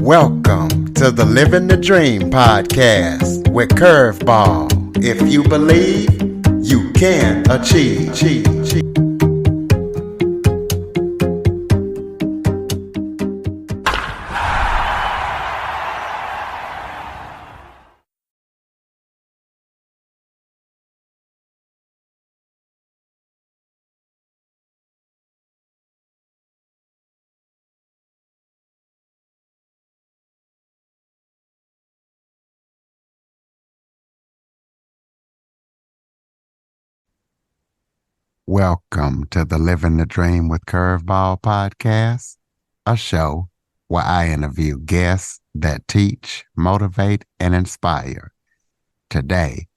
Welcome to the Living the Dream podcast with Curveball. If you believe, you can achieve. Welcome to the Living the Dream with Curveball podcast, a show where I interview guests that teach, motivate, and inspire. Today,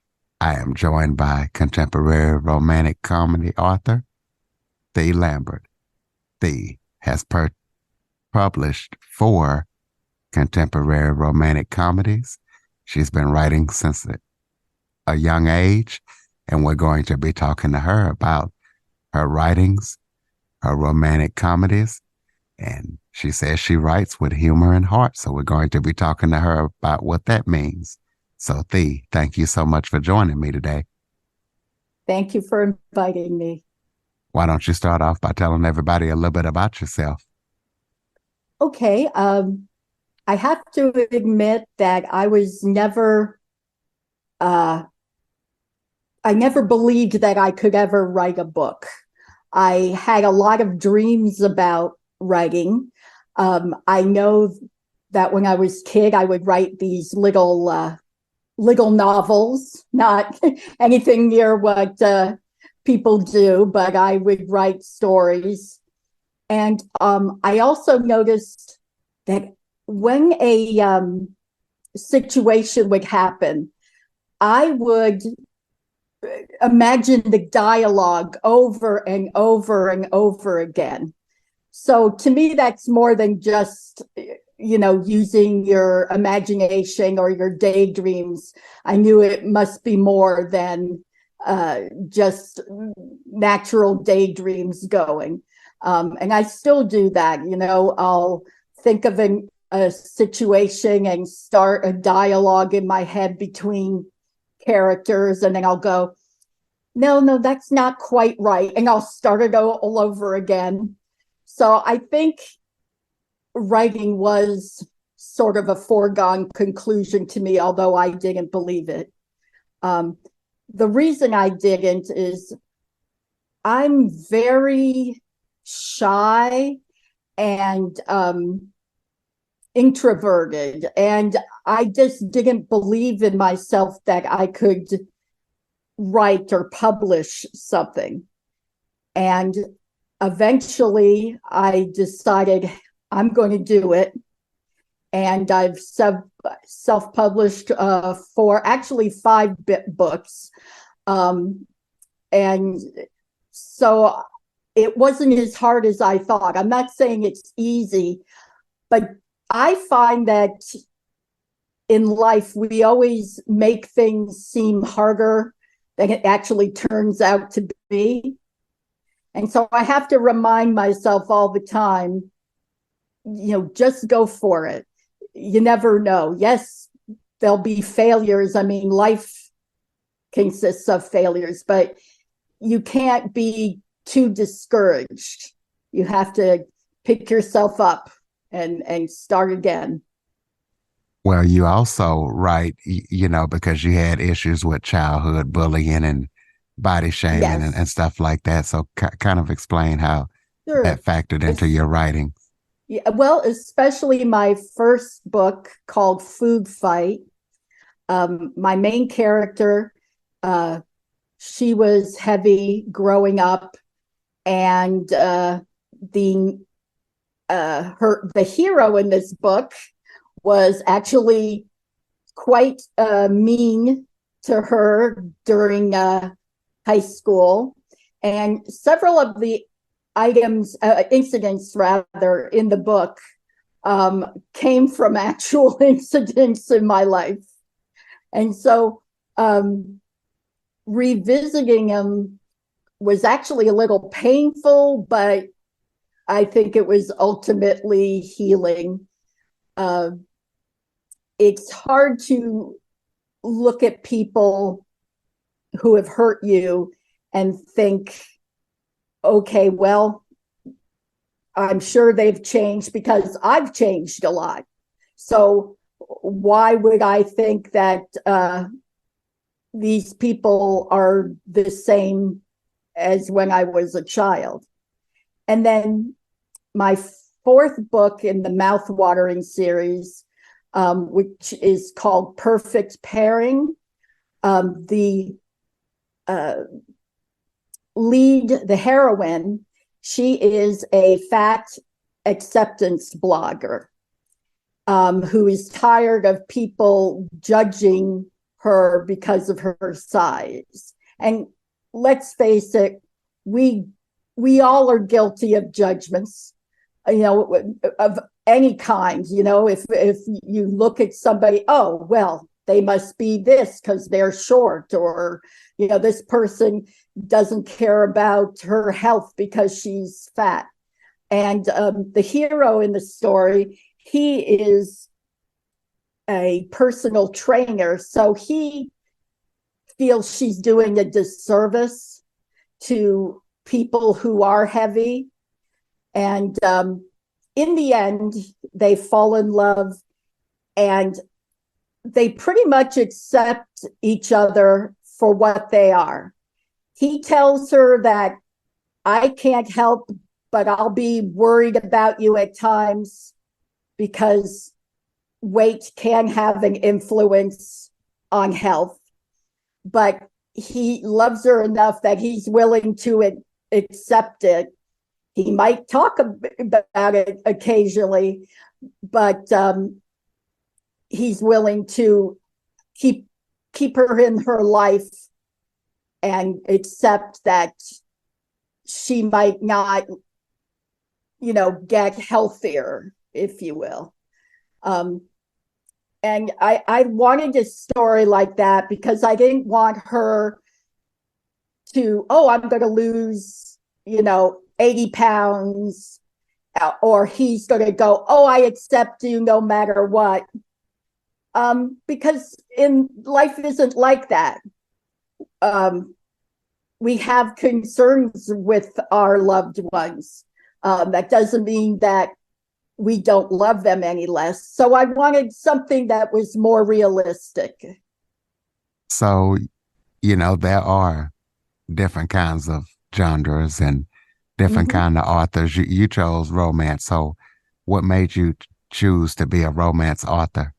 I am joined by contemporary romantic comedy author, Thea Lambert. Thea has published 4 contemporary romantic comedies. She's been writing since a young age, and we're going to be talking to her about her writings, her romantic comedies, and she says she writes with humor and heart. So we're going to be talking to her about what that means. So Thea, thank you so much for joining me today. Thank you for inviting me. Why don't you start off by telling everybody a little bit about yourself? Okay. I have to admit that I never believed that I could ever write a book. I had a lot of dreams about writing. I know that when I was a kid, I would write these little novels, not anything near what people do, but I would write stories. And I also noticed that when a situation would happen, I would imagine the dialogue over and over and over again. So to me, that's more than just, using your imagination or your daydreams. I knew it must be more than just natural daydreams going. And I still do that. I'll think of a situation and start a dialogue in my head between characters, and then I'll go, no, that's not quite right. And I'll start it all over again. So I think writing was sort of a foregone conclusion to me, although I didn't believe it. The reason I didn't is I'm very shy and introverted, and I just didn't believe in myself that I could write or publish something. And eventually I decided I'm going to do it. And I've self-published actually 5 books. And so it wasn't as hard as I thought. I'm not saying it's easy, but I find that in life, we always make things seem harder than it actually turns out to be. And so I have to remind myself all the time, just go for it. You never know. Yes, there'll be failures. I mean, life consists of failures, but you can't be too discouraged. You have to pick yourself up and start again. Well, you also write, because you had issues with childhood bullying and body shaming, Yes. and stuff like that. So kind of explain how Sure. that factored into your writing. Yeah, well, especially my first book called Food Fight. My main character, she was heavy growing up, and the hero in this book was actually quite mean to her during high school. And several of the incidents rather, in the book came from actual incidents in my life. And so revisiting them was actually a little painful, but I think it was ultimately healing. uh, it's hard to look at people who have hurt you and think, okay, well, I'm sure they've changed because I've changed a lot. So why would I think that these people are the same as when I was a child? And then my fourth book in the mouth-watering series, which is called Perfect Pairing. The lead, the heroine, she is a fat acceptance blogger who is tired of people judging her because of her size. And let's face it, we all are guilty of judgments, of any kind. If you look at somebody, oh, well, they must be this because they're short, or this person doesn't care about her health because she's fat. And the hero in the story, he is a personal trainer, so he feels she's doing a disservice to people who are heavy. And in the end, they fall in love, and they pretty much accept each other for what they are. He tells her that I can't help, but I'll be worried about you at times because weight can have an influence on health. But he loves her enough that he's willing to accept it. He might talk about it occasionally, but he's willing to keep her in her life and accept that she might not, get healthier, if you will. And I wanted a story like that because I didn't want her to, I'm going to lose, 80 pounds, or he's going to go, I accept you no matter what. Because in life isn't like that. We have concerns with our loved ones. That doesn't mean that we don't love them any less. So I wanted something that was more realistic. So, there are different kinds of genres and different kind of authors. You chose romance. So what made you choose to be a romance author?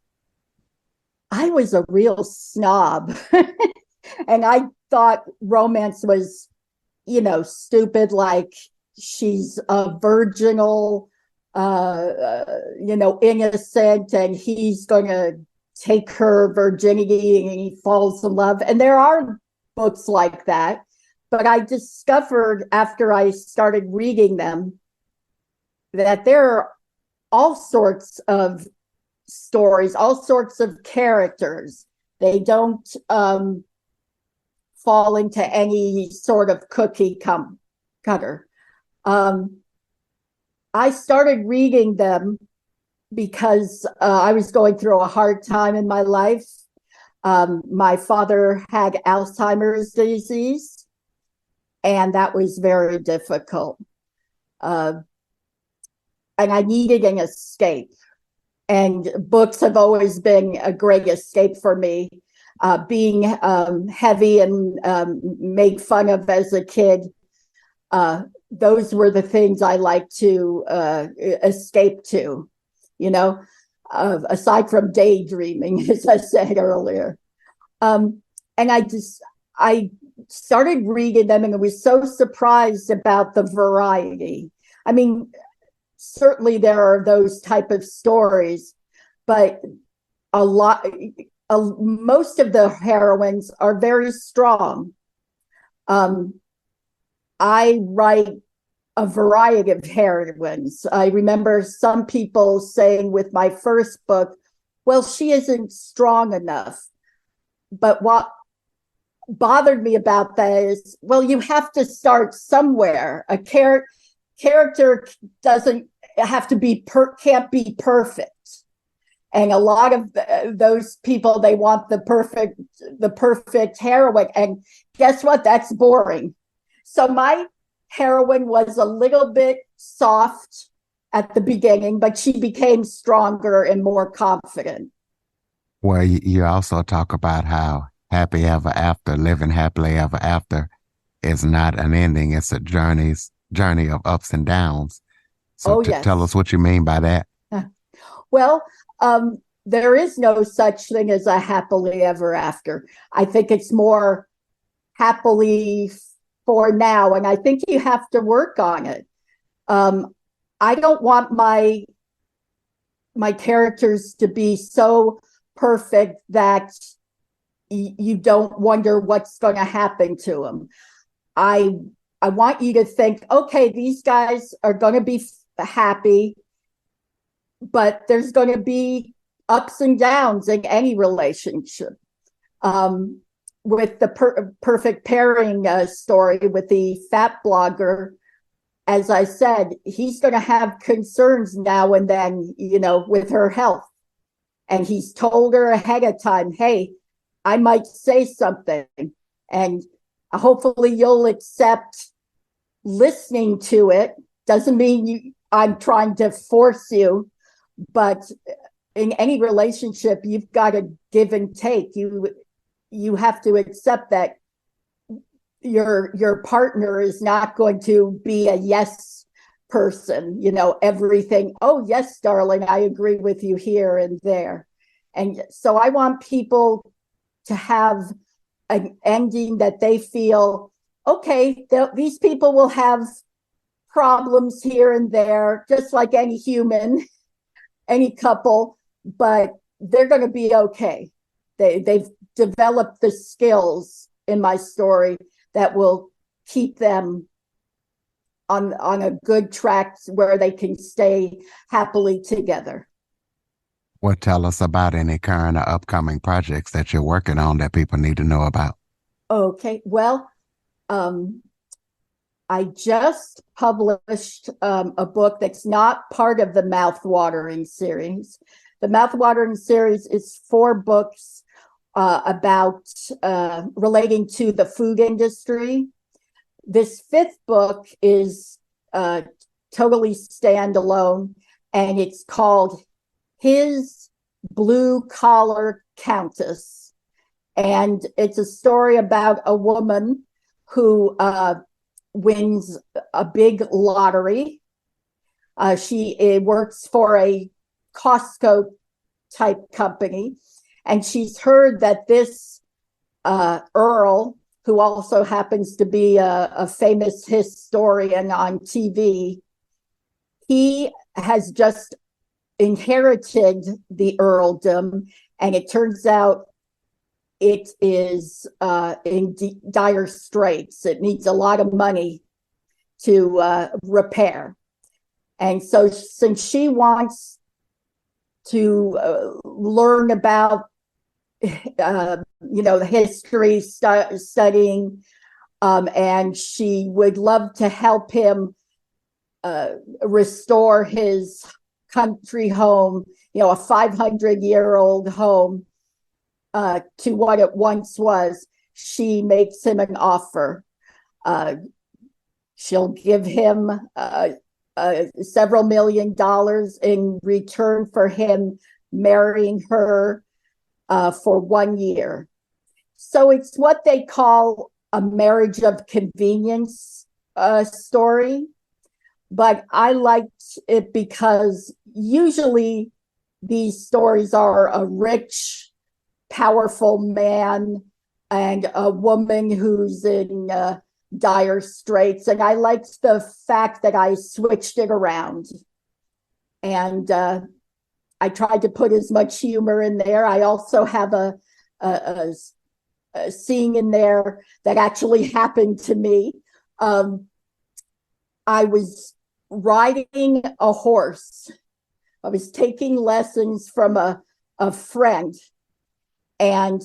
I was a real snob. And I thought romance was, stupid, like she's a virginal, innocent, and he's going to take her virginity and he falls in love. And there are books like that. But I discovered after I started reading them that there are all sorts of stories, all sorts of characters. They don't fall into any sort of cookie cutter. I started reading them because I was going through a hard time in my life. My father had Alzheimer's disease, and that was very difficult. And I needed an escape. And books have always been a great escape for me. Being heavy and made fun of as a kid, those were the things I liked to escape to, aside from daydreaming, as I said earlier. And I started reading them, and I was so surprised about the variety. I mean, certainly there are those type of stories, but most of the heroines are very strong. I write a variety of heroines. I remember some people saying with my first book, well, she isn't strong enough. But what bothered me about that is, well, you have to start somewhere. A character doesn't have to be can't be perfect. And a lot of those people, they want the perfect heroine. And guess what? That's boring. So my heroine was a little bit soft at the beginning, but she became stronger and more confident. Well, you also talk about how happy ever after, living happily ever after is not an ending. It's a journey of ups and downs. So Oh, tell yes. us what you mean by that. Well, there is no such thing as a happily ever after. I think it's more happily for now, and I think you have to work on it. I don't want my characters to be so perfect that you don't wonder what's going to happen to them. I I want you to think, okay, these guys are going to be happy, but there's going to be ups and downs in any relationship. With the perfect pairing story with the fat blogger, as I said, he's going to have concerns now and then, with her health. And he's told her ahead of time, hey, I might say something, and hopefully you'll accept listening to it. Doesn't mean I'm trying to force you, but in any relationship, you've got to give and take. You have to accept that your partner is not going to be a yes person, everything. Oh, yes, darling, I agree with you here and there. And so I want people to have an ending that they feel, okay, these people will have problems here and there, just like any human, any couple, but they're going to be okay. They've developed the skills in my story that will keep them on a good track where they can stay happily together. Well, tell us about any current or upcoming projects that you're working on that people need to know about. Okay, well, I just published a book that's not part of the Mouthwatering series. The Mouthwatering series is 4 books about relating to the food industry. This 5th book is totally standalone, and it's called His Blue Collar Countess. And it's a story about a woman who wins a big lottery. She works for a Costco type company, and she's heard that this Earl, who also happens to be a famous historian on TV, he has just inherited the earldom, and it turns out it is in dire straits. It needs a lot of money to repair. And so since she wants to learn about the history studying, and she would love to help him restore his country home, a 500-year-old home, to what it once was. She makes him an offer. She'll give him several $1 million in return for him marrying her for 1 year. So it's what they call a marriage of convenience story. But I liked it because usually these stories are a rich, powerful man and a woman who's in dire straits. And I liked the fact that I switched it around. And I tried to put as much humor in there. I also have a scene in there that actually happened to me. I was riding a horse. I was taking lessons from a friend, and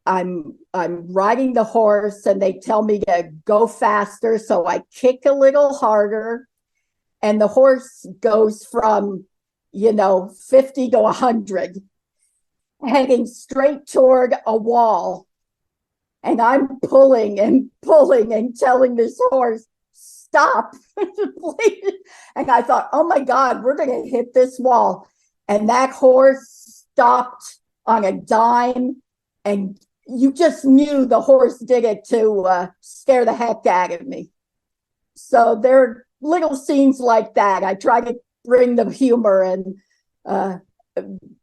I'm riding the horse, and they tell me to go faster. So I kick a little harder, and the horse goes from 50 to 100, heading straight toward a wall. And I'm pulling and pulling and telling this horse, stop, please. And I thought, oh my God, we're going to hit this wall. And that horse stopped on a dime. And you just knew the horse did it to scare the heck out of me. So there are little scenes like that. I try to bring the humor, and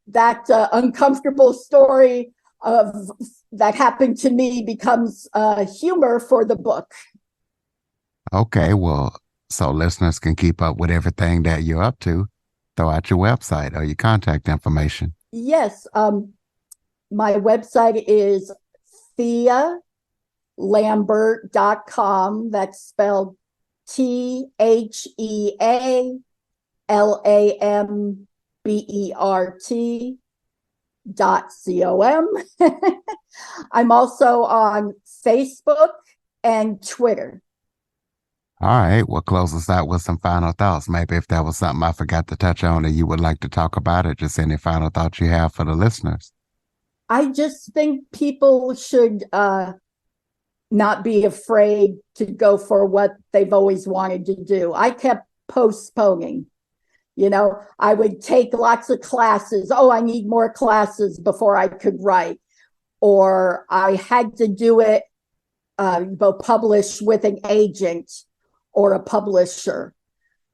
that uncomfortable story of that happened to me becomes humor for the book. Okay, well, so listeners can keep up with everything that you're up to, throw out your website or your contact information. Yes, my website is thealambert.com. That's spelled TheaLambert.com. I'm also on Facebook and Twitter. All right, well, close us out with some final thoughts. Maybe if there was something I forgot to touch on that you would like to talk about, or just any final thoughts you have for the listeners. I just think people should not be afraid to go for what they've always wanted to do. I kept postponing. I would take lots of classes. Oh, I need more classes before I could write. Or I had to do it, publish with an agent or a publisher.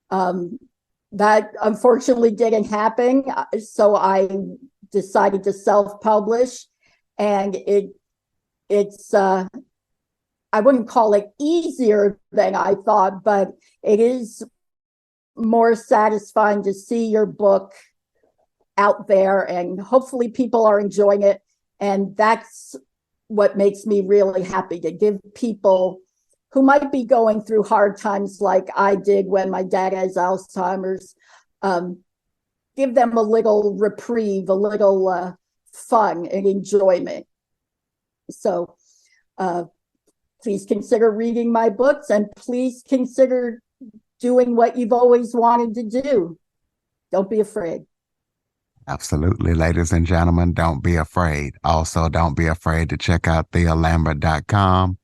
That unfortunately didn't happen. So I decided to self-publish, and it's I wouldn't call it easier than I thought, but it is more satisfying to see your book out there, and hopefully people are enjoying it. And that's what makes me really happy, to give people who might be going through hard times like I did when my dad has Alzheimer's, give them a little reprieve, a little fun and enjoyment. So please consider reading my books, and please consider doing what you've always wanted to do. Don't be afraid. Absolutely, ladies and gentlemen, don't be afraid. Also, don't be afraid to check out TheaLambert.com.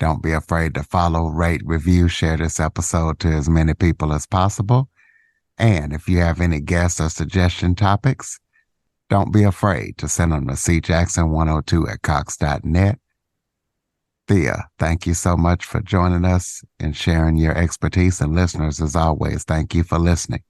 Don't be afraid to follow, rate, review, share this episode to as many people as possible. And if you have any guests or suggestion topics, don't be afraid to send them to cjackson102@cox.net. Thea, thank you so much for joining us and sharing your expertise. And listeners, as always, thank you for listening.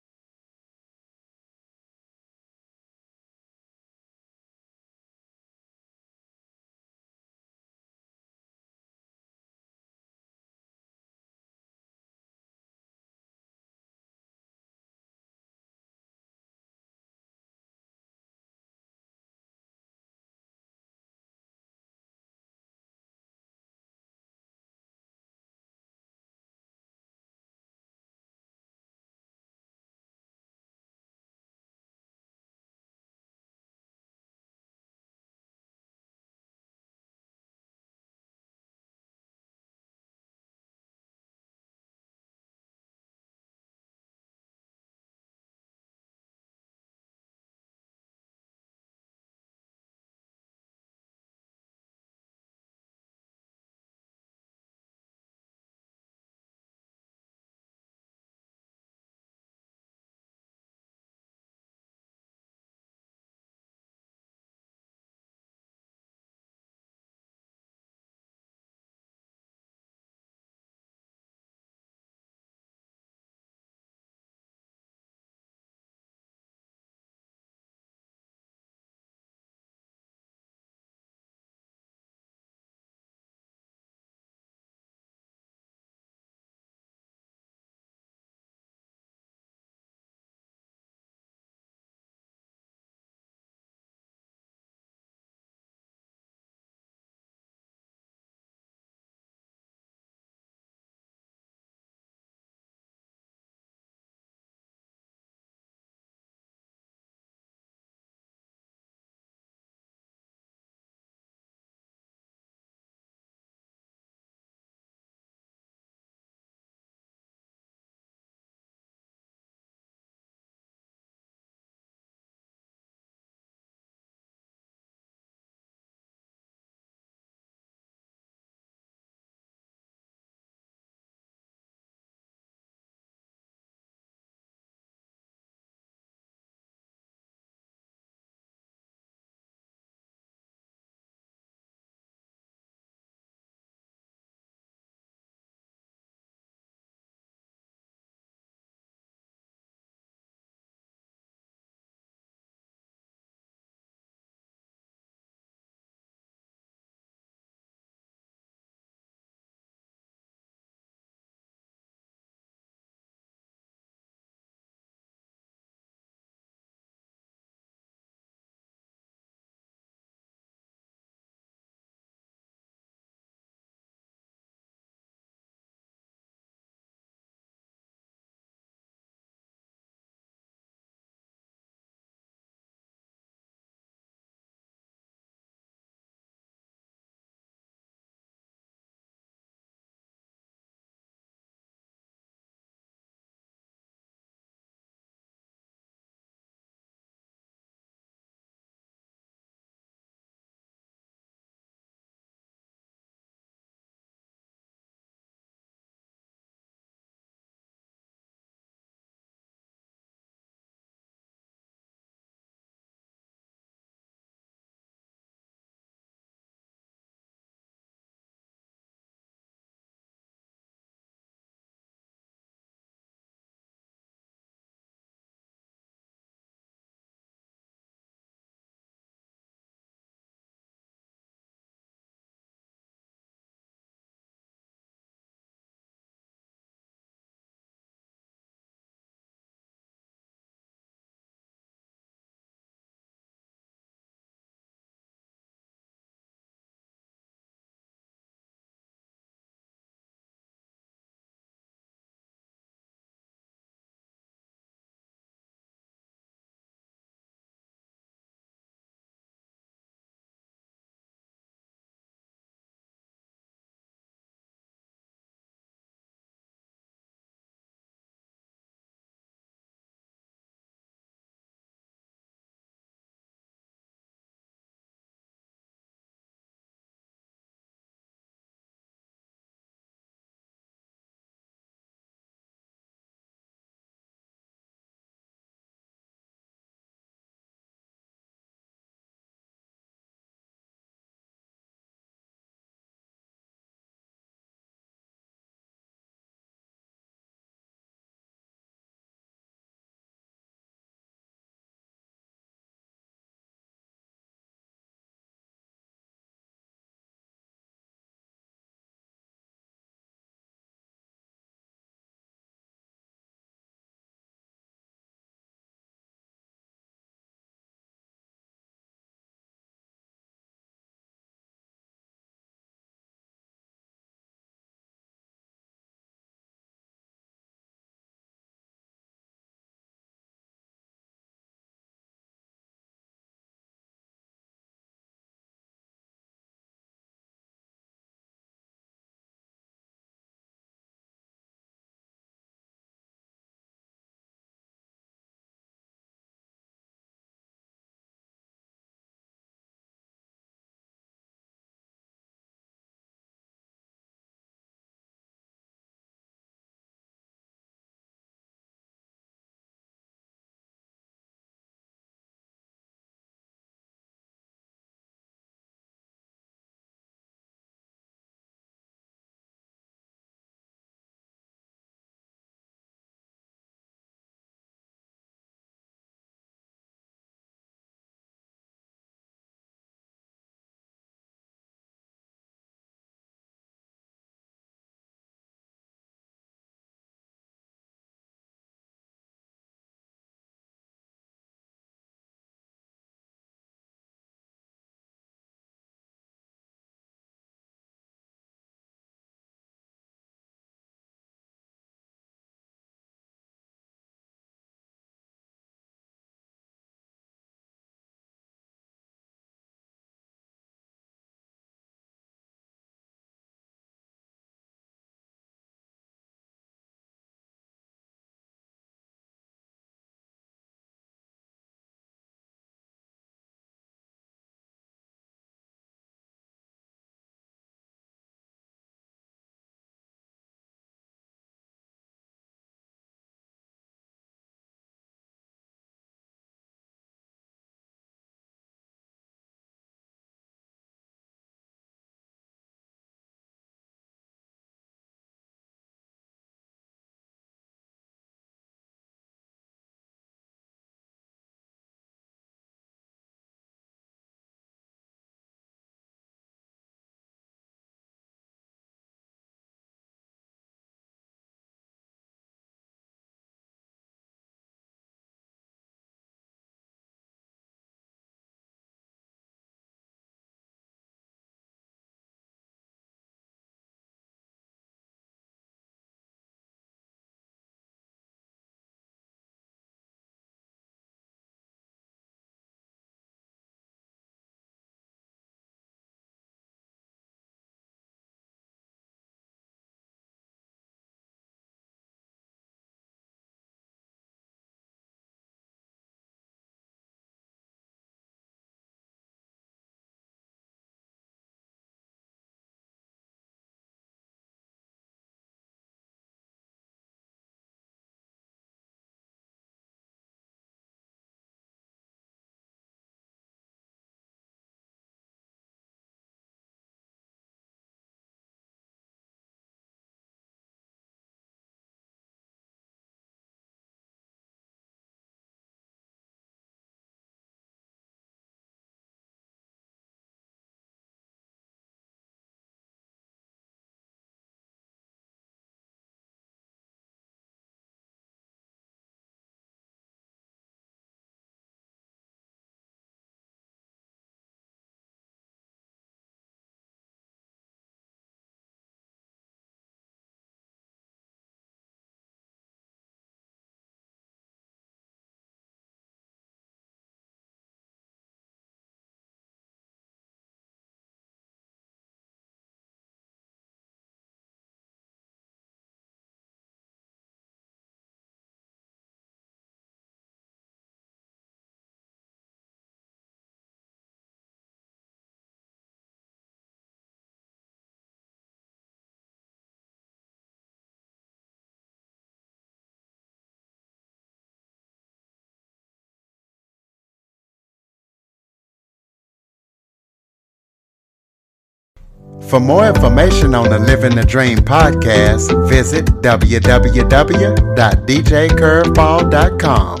For more information on the Living the Dream podcast, visit www.djcurveball.com.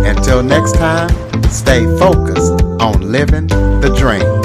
Until next time, stay focused on living the dream.